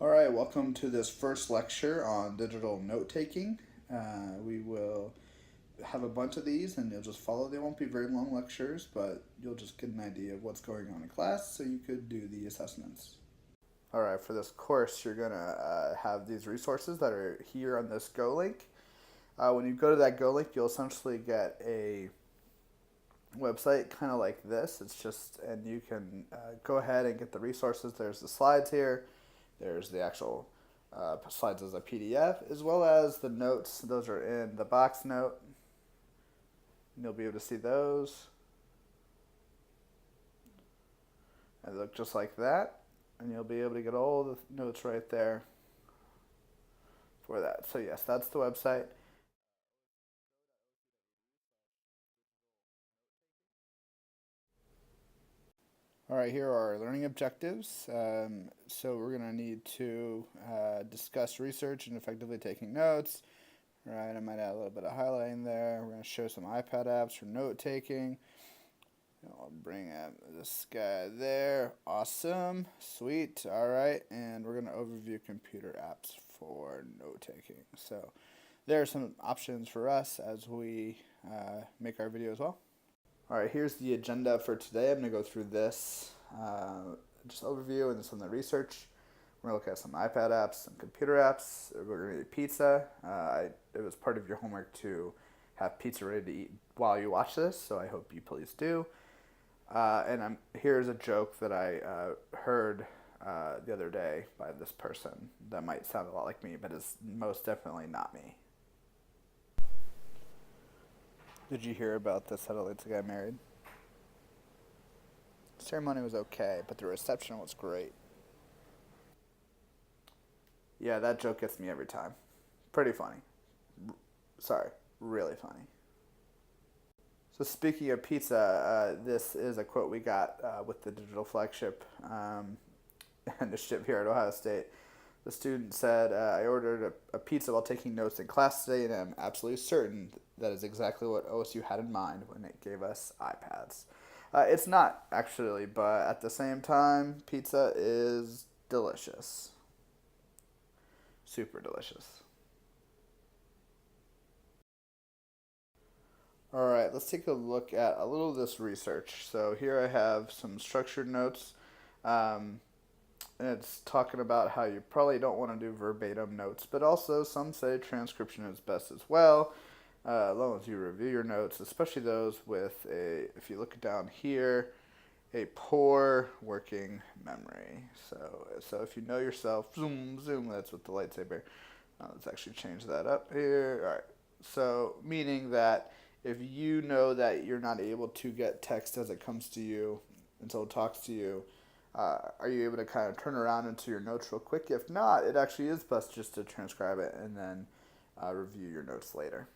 All right, welcome to this first lecture on digital note-taking. We will have a bunch of these and you'll just follow. They won't be very long lectures, but you'll just get an idea of what's going on in class so you could do the assessments. All right, for this course, you're going to have these resources that are here on this Go link. When you go to that Go link, you'll essentially get a website kind of like this. And you can go ahead and get the resources. There's the slides here. There's the actual slides as a PDF, as well as the notes. Those are in the box note. You'll be able to see those. And they look just like that. And you'll be able to get all the notes right there for that. So yes, that's the website. All right, here are our learning objectives. So we're going to need to discuss research and effectively taking notes. Right, I might add a little bit of highlighting there. We're going to show some iPad apps for note taking. I'll bring up this guy there. Awesome. Sweet. All right, and we're going to overview computer apps for note taking. So there are some options for us as we make our video as well. All right, here's the agenda for today. I'm going to go through this just overview and some of the research. We're going to look at some iPad apps, some computer apps. We're going to eat pizza. It was part of your homework to have pizza ready to eat while you watch this, so I hope you please do. Here's a joke that I heard the other day by this person that might sound a lot like me, but is most definitely not me. Did you hear about the satellites that got married? The ceremony was okay, but the reception was great. Yeah, that joke gets me every time. Pretty funny. Sorry, really funny. So speaking of pizza, this is a quote we got with the digital flagship initiative here at Ohio State. The student said, I ordered a pizza while taking notes in class today, and I'm absolutely certain that is exactly what OSU had in mind when it gave us iPads. It's not, actually, but at the same time, pizza is delicious. Super delicious. All right, let's take a look at a little of this research. So here I have some structured notes. And it's talking about how you probably don't want to do verbatim notes, but also some say transcription is best as well, as long as you review your notes, especially those with if you look down here, a poor working memory. So if you know yourself, zoom, that's with the lightsaber. Let's actually change that up here. All right, so meaning that if you know that you're not able to get text as it comes to you until it talks to you, are you able to kind of turn around into your notes real quick? If not, it actually is best just to transcribe it and then review your notes later.